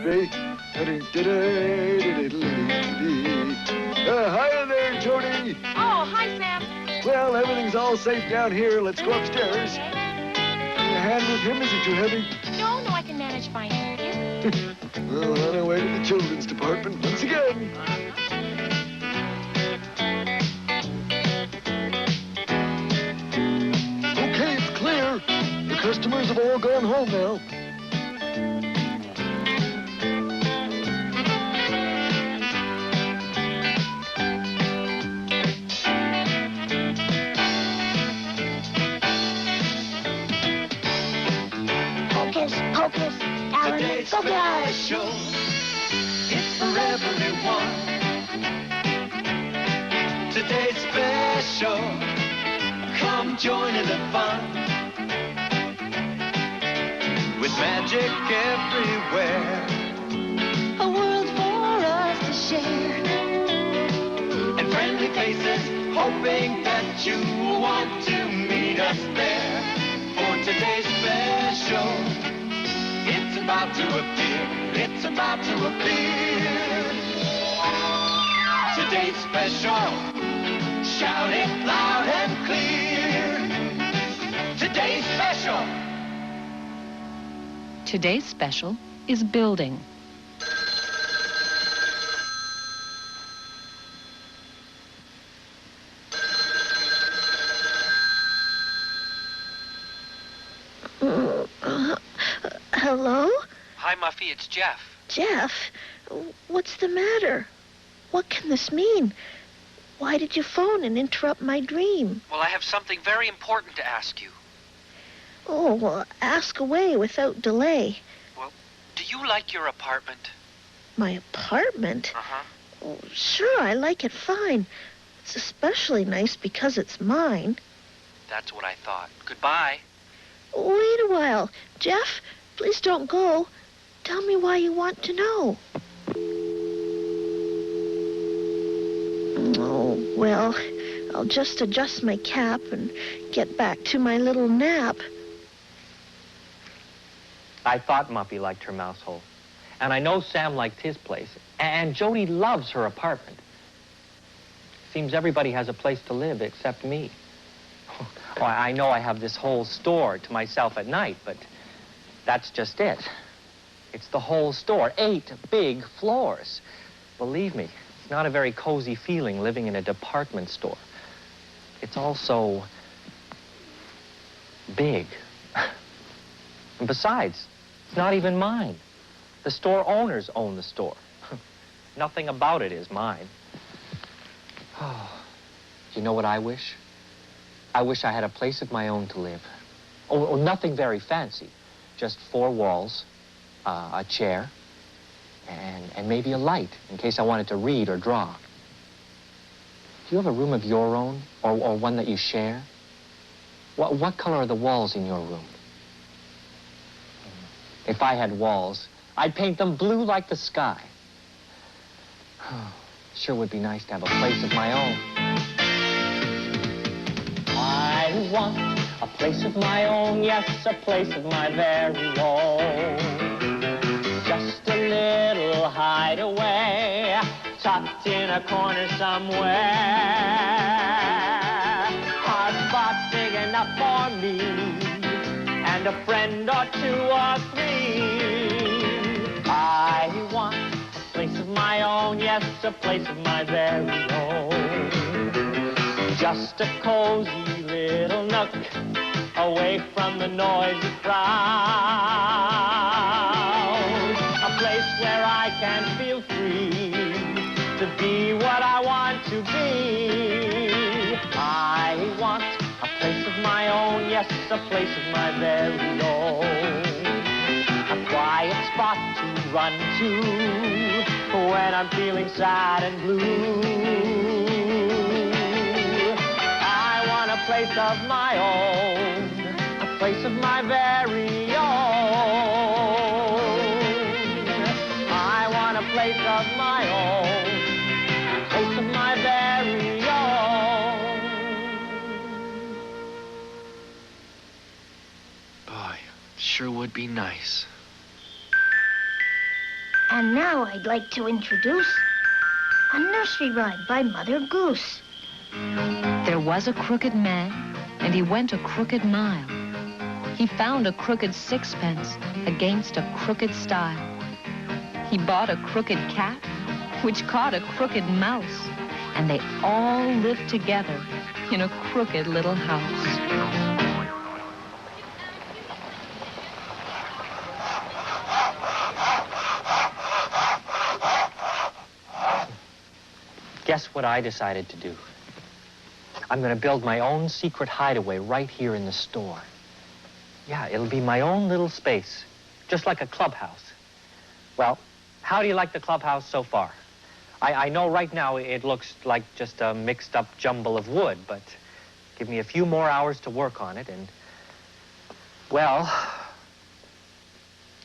Hi there, Jody. Oh, hi, Sam. Well, everything's all safe down here. Let's go upstairs. Okay. Your hand with him isn't too heavy. No, I can manage fine, thank you. Well, on our way to the children's department once again. Okay, it's clear. The customers have all gone home now. Hocus, Alan, Today's go special. It's for everyone. Today's special. Come join in the fun. With magic everywhere. A world for us to share. And friendly faces hoping that you want to meet us there. For today's special. It's about to appear. It's about to appear. Today's special. Shout it loud and clear. Today's special. Today's special is building. Hello? Hi, Muffy, it's Jeff. Jeff? What's the matter? What can this mean? Why did you phone and interrupt my dream? Well, I have something very important to ask you. Oh, well, ask away without delay. Well, do you like your apartment? My apartment? Uh-huh. Oh, sure, I like it fine. It's especially nice because it's mine. That's what I thought. Goodbye. Wait a while. Jeff, please don't go. Tell me why you want to know. Oh, well, I'll just adjust my cap and get back to my little nap. I thought Muffy liked her mouse hole. And I know Sam liked his place. And Jody loves her apartment. Seems everybody has a place to live except me. Oh, I know I have this whole store to myself at night, but that's just it. It's the whole store, 8 big floors. Believe me, it's not a very cozy feeling living in a department store. It's all so big. And besides, it's not even mine. The store owners own the store. Nothing about it is mine. Oh, you know what I wish? I wish I had a place of my own to live. Oh, nothing very fancy. Just 4 walls, a chair, and maybe a light in case I wanted to read or draw. Do you have a room of your own or one that you share? What color are the walls in your room? If I had walls, I'd paint them blue like the sky. Sure would be nice to have a place of my own. I want a place of my own, yes, a place of my very own. Just a little hideaway, tucked in a corner somewhere. A spot big enough for me, and a friend or 2 or 3. I want a place of my own, yes, a place of my very own. Just a cozy little nook, away from the noisy crowd. A place where I can feel free to be what I want to be. I want a place of my own, yes, a place of my very own. A quiet spot to run to when I'm feeling sad and blue. I want a place of my own, a place of my very own. I want a place of my own, a place of my very own. Boy, sure would be nice. And now I'd like to introduce a nursery rhyme by Mother Goose. There was a crooked man, and he went a crooked mile. He found a crooked sixpence against a crooked stile. He bought a crooked cat, which caught a crooked mouse, and they all lived together in a crooked little house. Guess what I decided to do? I'm going to build my own secret hideaway right here in the store. Yeah, it'll be my own little space, just like a clubhouse. Well, how do you like the clubhouse so far? I know right now it looks like just a mixed-up jumble of wood, but give me a few more hours to work on it, and, well,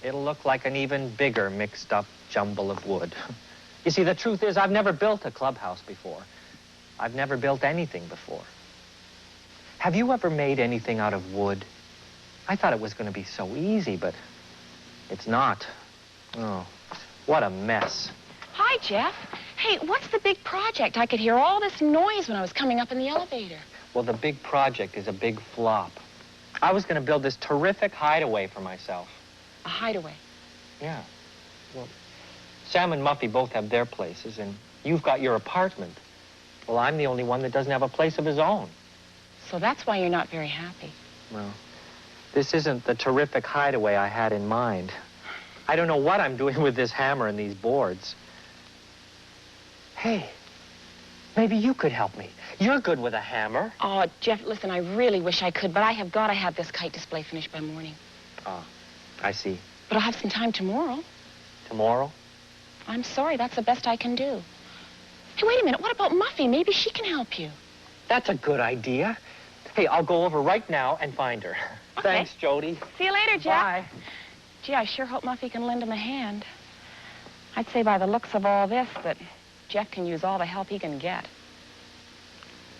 it'll look like an even bigger mixed-up jumble of wood. You see, the truth is, I've never built a clubhouse before. I've never built anything before. Have you ever made anything out of wood? I thought it was going to be so easy, but it's not. Oh, what a mess. Hi, Jeff. Hey, what's the big project? I could hear all this noise when I was coming up in the elevator. Well, the big project is a big flop. I was going to build this terrific hideaway for myself. A hideaway? Yeah. Well, Sam and Muffy both have their places, and you've got your apartment. Well, I'm the only one that doesn't have a place of his own. So that's why you're not very happy. Well, this isn't the terrific hideaway I had in mind. I don't know what I'm doing with this hammer and these boards. Hey, maybe you could help me. You're good with a hammer. Oh, Jeff, listen, I really wish I could, but I have got to have this kite display finished by morning. Oh, I see. But I'll have some time tomorrow. Tomorrow? I'm sorry, that's the best I can do. Hey, wait a minute, what about Muffy? Maybe she can help you. That's a good idea. Hey, I'll go over right now and find her. Okay. Thanks, Jody. See you later, Jeff. Bye. Gee, I sure hope Muffy can lend him a hand. I'd say by the looks of all this that Jeff can use all the help he can get.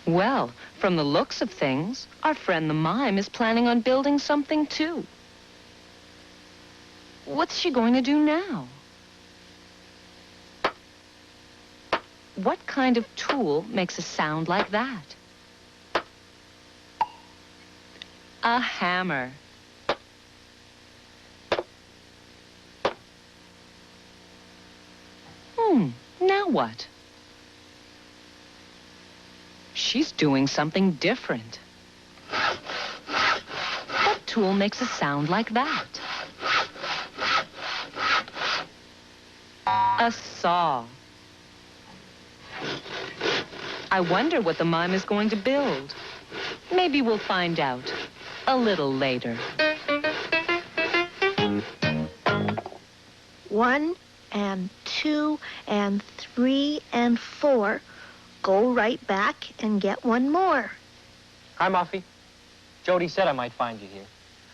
Well, from the looks of things, our friend the mime is planning on building something, too. What's she going to do now? What kind of tool makes a sound like that? A hammer. Now what? She's doing something different. What tool makes a sound like that? A saw. I wonder what the mime is going to build. Maybe we'll find out a little later. 1 and 2 and 3 and 4. Go right back and get one more. Hi, Muffy. Jody said I might find you here.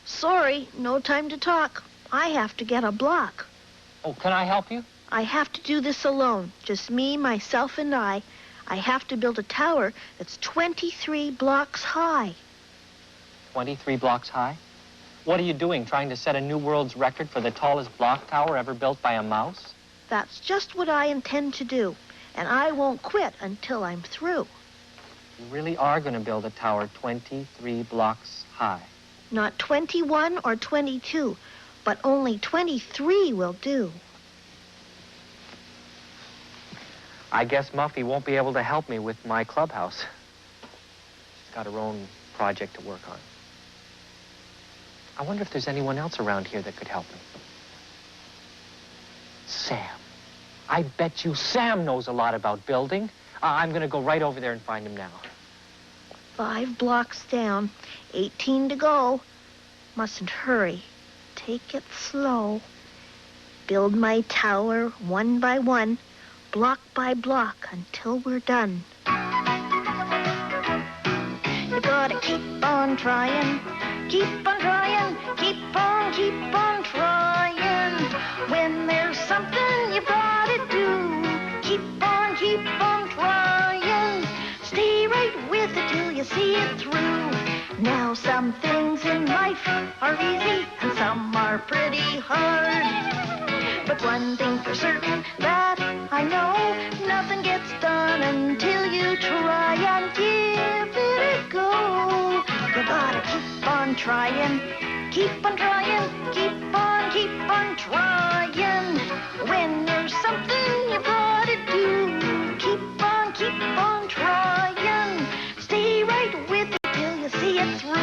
Sorry, no time to talk. I have to get a block. Oh, can I help you? I have to do this alone. Just me, myself, and I. I have to build a tower that's 23 blocks high. 23 blocks high? What are you doing, trying to set a new world's record for the tallest block tower ever built by a mouse? That's just what I intend to do, and I won't quit until I'm through. You really are going to build a tower 23 blocks high. Not 21 or 22, but only 23 will do. I guess Muffy won't be able to help me with my clubhouse. She's got her own project to work on. I wonder if there's anyone else around here that could help me. Sam. I bet you Sam knows a lot about building. I'm going to go right over there and find him now. 5 blocks down, 18 to go. Mustn't hurry. Take it slow. Build my tower one by one, block by block until we're done. You gotta keep on trying, keep on trying, keep on trying. When there's something you've gotta do, keep on trying. Stay right with it till you see it through. Now some things in life are easy and some are pretty hard. But But one thing for certain that I know, nothing gets done until you try and give it a go. You gotta keep on trying, keep on trying, keep on trying. When there's something you gotta do, keep on trying. Stay right with it till you see it through.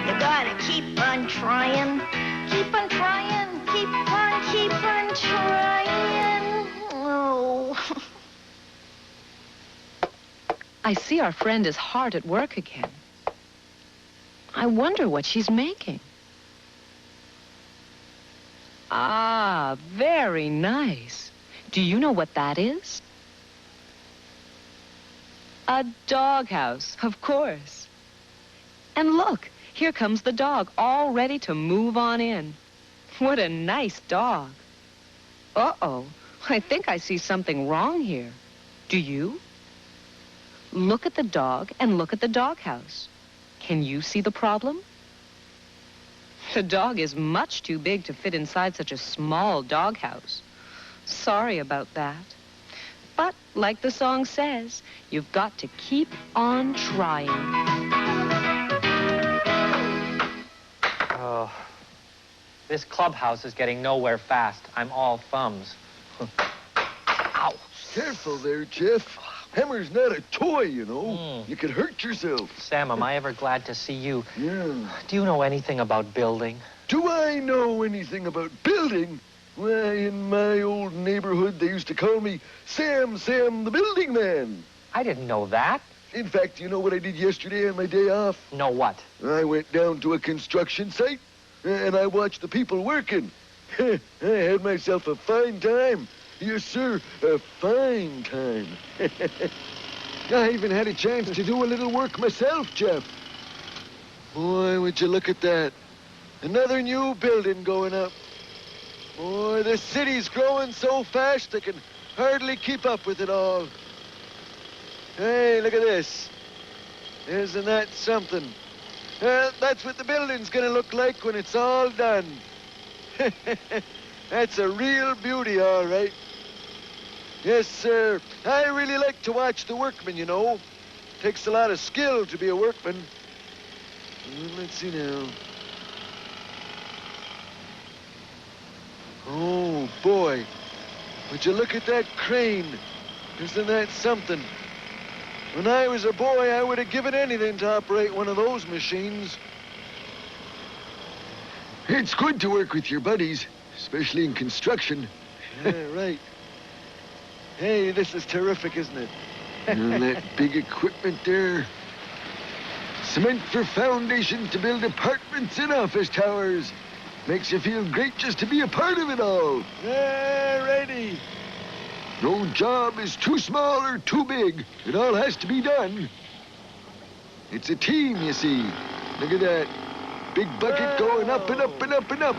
You gotta keep on trying, keep on trying, keep on trying. Oh. I see our friend is hard at work again. I wonder what she's making. Ah, very nice. Do you know what that is? A doghouse, of course. And look, here comes the dog, all ready to move on in. What a nice dog. Uh-oh, I think I see something wrong here. Do you? Look at the dog and look at the doghouse. Can you see the problem? The dog is much too big to fit inside such a small doghouse. Sorry about that. But, like the song says, you've got to keep on trying. Oh, this clubhouse is getting nowhere fast. I'm all thumbs. Ow. Careful there, Jeff. Hammer's not a toy, you know. You could hurt yourself. Sam, am I ever glad to see you? Yeah. Do you know anything about building? Do I know anything about building? Why, in my old neighborhood, they used to call me Sam the Building Man. I didn't know that. In fact, you know what I did yesterday on my day off? Know what? I went down to a construction site, and I watched the people working. I had myself a fine time. Yes, sir, a fine time. I even had a chance to do a little work myself, Jeff. Boy, would you look at that. Another new building going up. Boy, this city's growing so fast I can hardly keep up with it all. Hey, look at this. Isn't that something? That's what the building's gonna look like when it's all done. That's a real beauty, all right. Yes, sir. I really like to watch the workmen, you know. Takes a lot of skill to be a workman. Let's see now. Oh, boy. Would you look at that crane? Isn't that something? When I was a boy, I would have given anything to operate one of those machines. It's good to work with your buddies, especially in construction. Yeah, right. Hey, this is terrific, isn't it? And that big equipment there. Cement for foundations to build apartments and office towers. Makes you feel great just to be a part of it all. Yeah, righty. No job is too small or too big. It all has to be done. It's a team, you see. Look at that. Big bucket going up and up and up and up.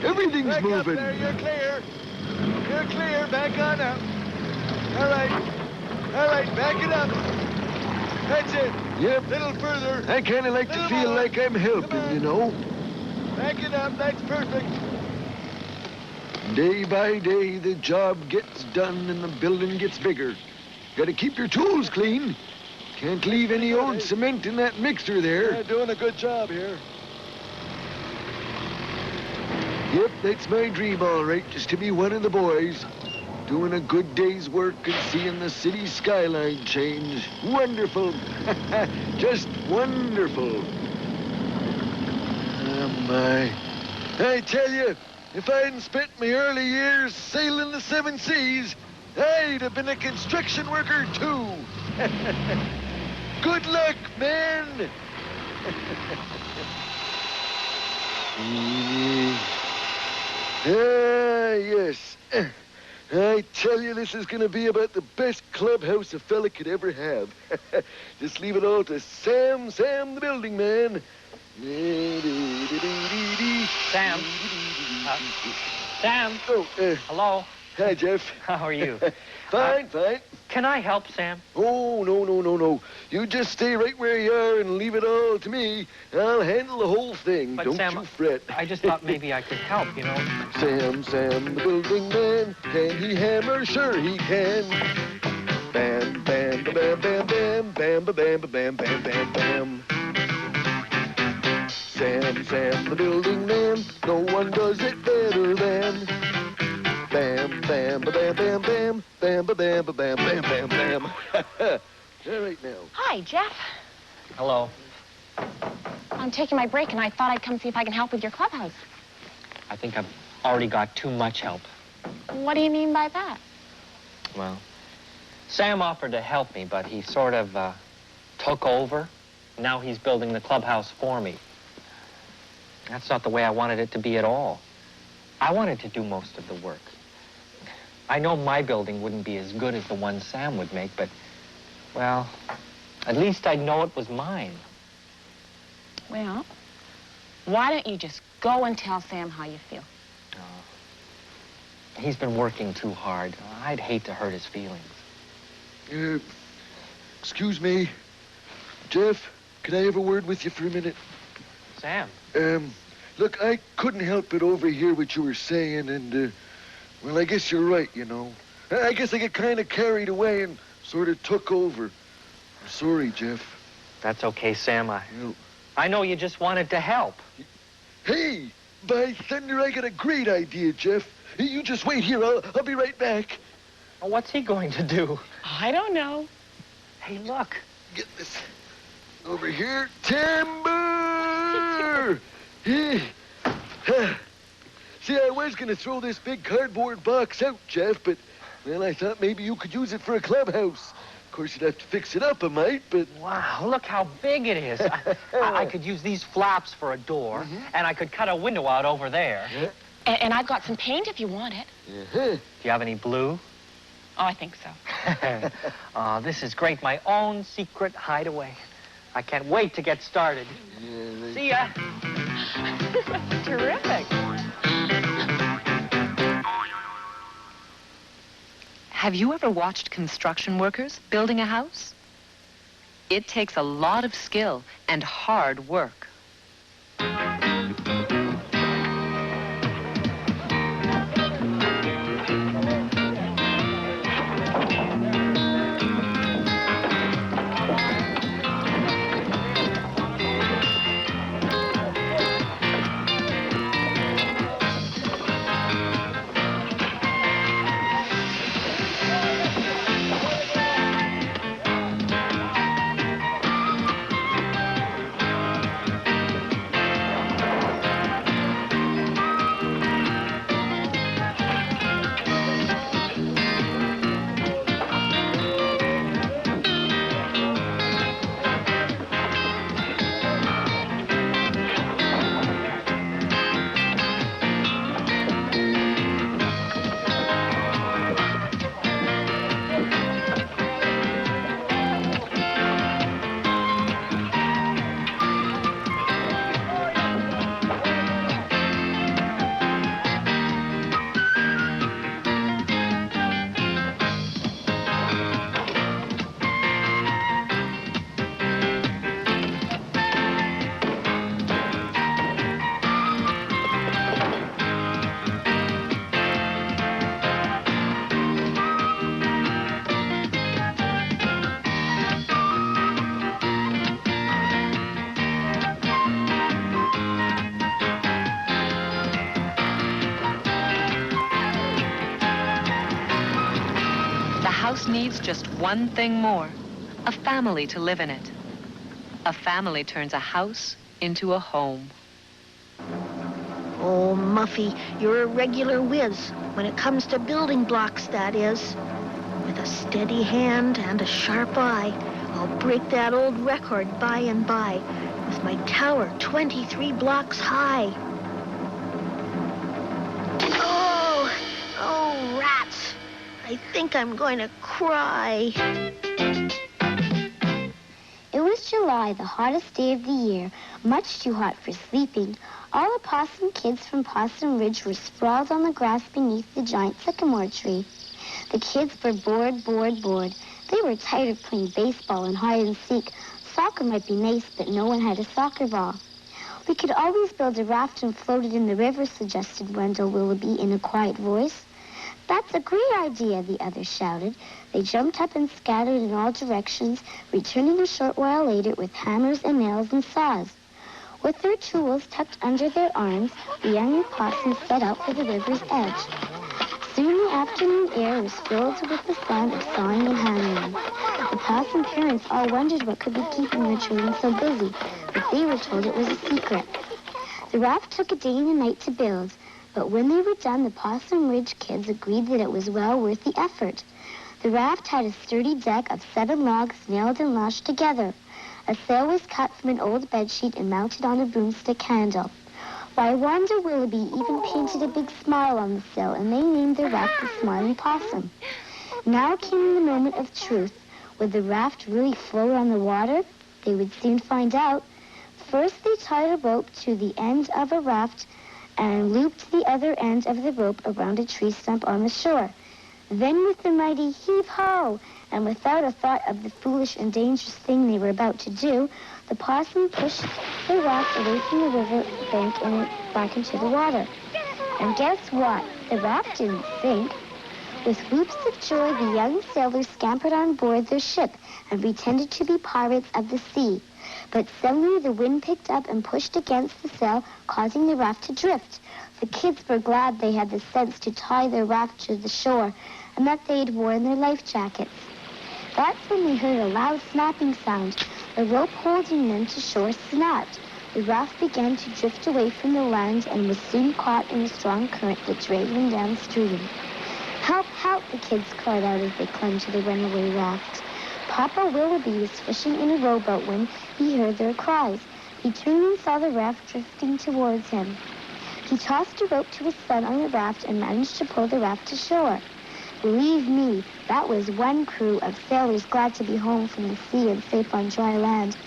Everything's back moving. Up there, you're clear. You're clear, back on up. All right, back it up. That's it. Yep. A little further. I kind of like to feel like I'm helping, you know. Back it up, that's perfect. Day by day, the job gets done and the building gets bigger. Gotta keep your tools clean. Can't leave any old cement in that mixer there. You're doing a good job here. Yep, that's my dream, all right, just to be one of the boys. Doing a good day's work and seeing the city skyline change. Wonderful. Just wonderful. Oh, my. I tell you, if I hadn't spent my early years sailing the seven seas, I'd have been a construction worker, too. Good luck, man. Yes. I tell you, this is going to be about the best clubhouse a fella could ever have. Just leave it all to Sam the Building Man. Sam? Sam? Oh, Hello? Hi, Jeff. How are you? Fine, fine. Can I help, Sam? Oh, no. You just stay right where you are and leave it all to me. I'll handle the whole thing. But Don't Sam, you fret. I just thought maybe I could help, you know. Sam, the building man. Can he hammer? Sure he can. Bam, bam, bam, bam, bam, bam, bam, bam, bam, bam, bam. Sam, the building man. No one does it better than. Bam, bam, bam, bam, bam, bam, bam, bam, bam, bam, bam. All right now. Hi, Jeff. Hello. I'm taking my break, and I thought I'd come see if I can help with your clubhouse. I think I've already got too much help. What do you mean by that? Well, Sam offered to help me, but he sort of took over. Now he's building the clubhouse for me. That's not the way I wanted it to be at all. I wanted to do most of the work. I know my building wouldn't be as good as the one Sam would make, but, well, at least I'd know it was mine. Well, why don't you just go and tell Sam how you feel? He's been working too hard. I'd hate to hurt his feelings. Excuse me. Jeff, can I have a word with you for a minute? Sam. Look, I couldn't help but overhear what you were saying, and, well, I guess you're right, you know. I guess I get kind of carried away and sort of took over. I'm sorry, Jeff. That's okay, Sam. I know you just wanted to help. Hey, by thunder, I got a great idea, Jeff. You just wait here. I'll be right back. Well, what's he going to do? I don't know. Hey, look. Get this over here. Timber! See, I was going to throw this big cardboard box out, Jeff, but, well, I thought maybe you could use it for a clubhouse. Of course, you'd have to fix it up a mite, but... Wow, look how big it is. I could use these flaps for a door, and I could cut a window out over there. Yeah. And I've got some paint if you want it. Do you have any blue? Oh, I think so. Oh, this is great. My own secret hideaway. I can't wait to get started. Yeah, See ya. Terrific. Have you ever watched construction workers building a house? It takes a lot of skill and hard work. Needs just one thing more, a family to live in it. A family turns a house into a home. Oh, Muffy, you're a regular whiz when it comes to building blocks, that is. With a steady hand and a sharp eye, I'll break that old record by and by with my tower 23 blocks high. Oh, rats. I think I'm going to cry. It was July, the hottest day of the year, much too hot for sleeping, all the possum kids from Possum Ridge were sprawled on the grass beneath the giant sycamore tree. The kids were bored. They were tired of playing baseball and hide and seek. Soccer might be nice, but no one had a soccer ball. We could always build a raft and float it in the river, suggested Wendell Willoughby in a quiet voice. That's a great idea, the others shouted. They jumped up and scattered in all directions, returning a short while later with hammers and nails and saws. With their tools tucked under their arms, the young opossums set out for the river's edge. Soon the afternoon air was filled with the sound of sawing and hammering. The possum parents all wondered what could be keeping their children so busy, but they were told it was a secret. The raft took a day and a night to build, but when they were done, the Possum Ridge kids agreed that it was well worth the effort. The raft had a sturdy deck of 7 logs nailed and lashed together. A sail was cut from an old bedsheet and mounted on a broomstick handle. Why, Wanda Willoughby even painted a big smile on the sail, and they named their raft the Smiling Possum. Now came the moment of truth. Would the raft really float on the water? They would soon find out. First, they tied a rope to the end of a raft and looped the other end of the rope around a tree stump on the shore. Then with the mighty heave-ho, and without a thought of the foolish and dangerous thing they were about to do, the possum pushed the raft away from the river bank and back into the water. And guess what? The raft didn't sink. With whoops of joy, the young sailors scampered on board their ship and pretended to be pirates of the sea. But suddenly the wind picked up and pushed against the sail, causing the raft to drift. The kids were glad they had the sense to tie their raft to the shore and that they had worn their life jackets. That's when they heard a loud snapping sound. The rope holding them to shore snapped. The raft began to drift away from the land and was soon caught in a strong current that dragged them downstream. Help, help, the kids cried out as they clung to the runaway raft. Papa Willoughby was fishing in a rowboat when he heard their cries. He turned and saw the raft drifting towards him. He tossed a rope to his son on the raft and managed to pull the raft to shore. Believe me, that was one crew of sailors glad to be home from the sea and safe on dry land.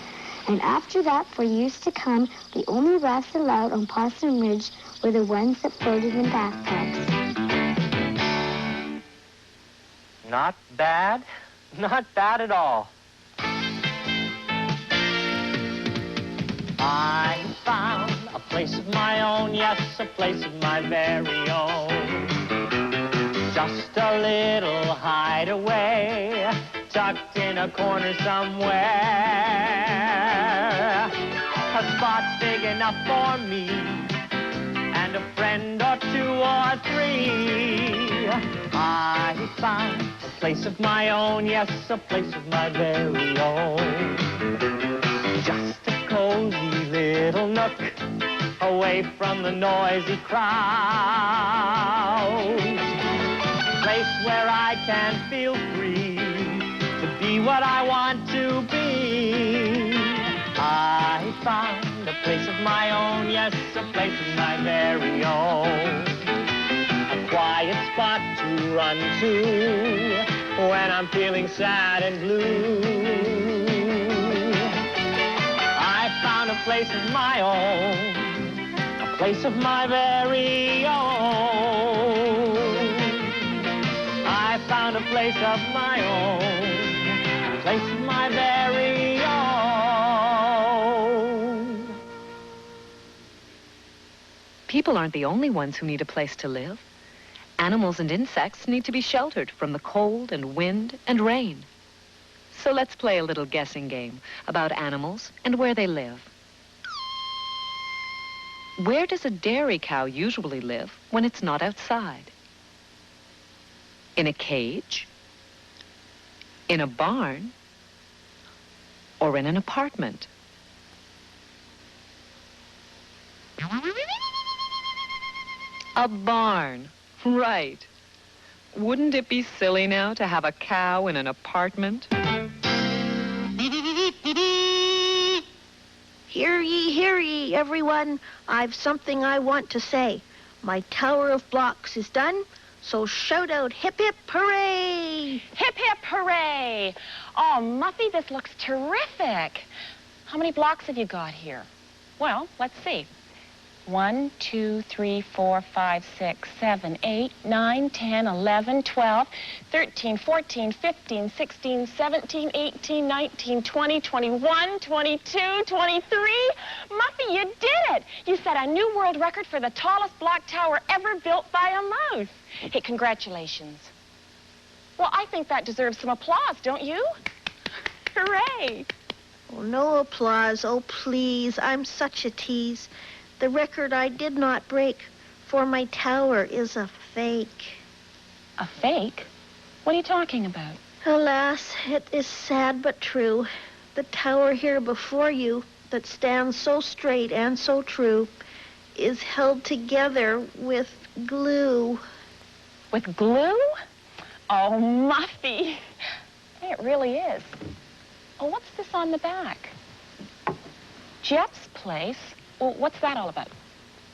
And after that, for years to come, the only rafts allowed on Possum Ridge were the ones that floated in bathtubs. Not bad. Not bad at all. I found a place of my own, yes, a place of my very own. Just a little hideaway, tucked in a corner somewhere. A spot big enough for me, and a friend or 2 or 3. I found a place of my own, yes, a place of my very own. Just a cozy little nook, away from the noisy crowd. Place where I can feel free to be what I want to be. I found a place of my own, yes, a place of my very own. A quiet spot to run to when I'm feeling sad and blue. I found a place of my own, a place of my very own. I found a place of my own, a place of my very own. People aren't the only ones who need a place to live. Animals and insects need to be sheltered from the cold and wind and rain. So let's play a little guessing game about animals and where they live. Where does a dairy cow usually live when it's not outside? In a cage? In a barn? Or in an apartment? A barn. Right. Wouldn't it be silly now to have a cow in an apartment? Hear ye, everyone. I've something I want to say. My tower of blocks is done, so shout out hip, hip, hooray! Hip, hip, hooray! Oh, Muffy, this looks terrific. How many blocks have you got here? Well, let's see. 1, 2, 3, 4, 5, 6, 7, 8, 9, 10, 11, 12, 13, 14, 15, 16, 17, 18, 19, 20, 21, 22, 23. Muffy, you did it! You set a new world record for the tallest block tower ever built by a mouse. Hey, congratulations. Well, I think that deserves some applause, don't you? Hooray! Oh, no applause. Oh, please. I'm such a tease. The record I did not break, for my tower is a fake. A fake? What are you talking about? Alas, it is sad but true. The tower here before you, that stands so straight and so true, is held together with glue. With glue? Oh, Muffy. It really is. Oh, what's this on the back? Jeff's place? Well, what's that all about?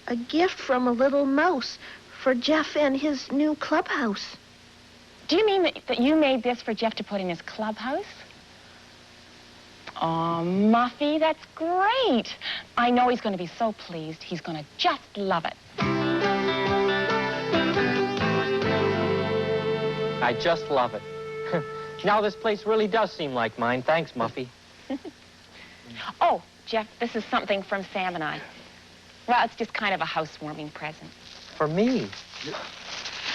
A gift from a little mouse for Jeff and his new clubhouse. Do you mean that you made this for Jeff to put in his clubhouse? Oh, Muffy, that's great. I know he's going to be so pleased. He's going to just love it. I just love it. Now this place really does seem like mine. Thanks, Muffy. Oh, Jeff, this is something from Sam and I. Well, it's just kind of a housewarming present. For me?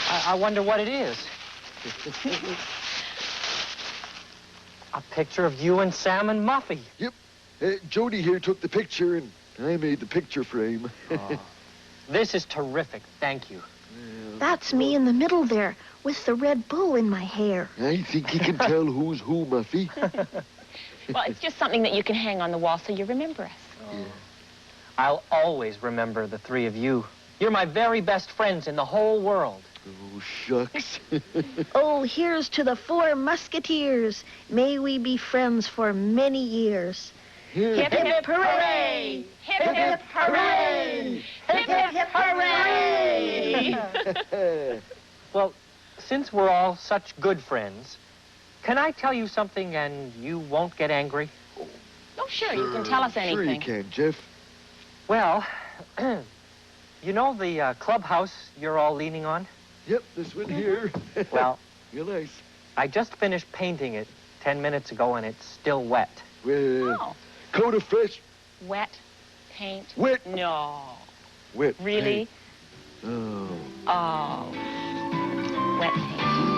I wonder what it is. A picture of you and Sam and Muffy. Yep. Jody here took the picture, and I made the picture frame. Oh, this is terrific. Thank you. That's me in the middle there, with the red bow in my hair. I think you can tell who's who, Muffy. Well, it's just something that you can hang on the wall so you remember us. Yeah. I'll always remember the three of you. You're my very best friends in the whole world. Oh, shucks. Oh, here's to the 4 musketeers. May we be friends for many years. Hip, hip, hooray! Hip, hip, hooray! Hip, hip, hooray! Well, since we're all such good friends, can I tell you something and you won't get angry? Oh, sure, you can tell us anything. Sure you can, Jeff. Well, you know the clubhouse you're all leaning on? Yep, this one here. Well, You're nice. I just finished painting it 10 minutes ago and it's still wet. Well, Oh, coat of fresh, wet paint? Wet. No. wet Really? paint. Oh. Oh, wet paint.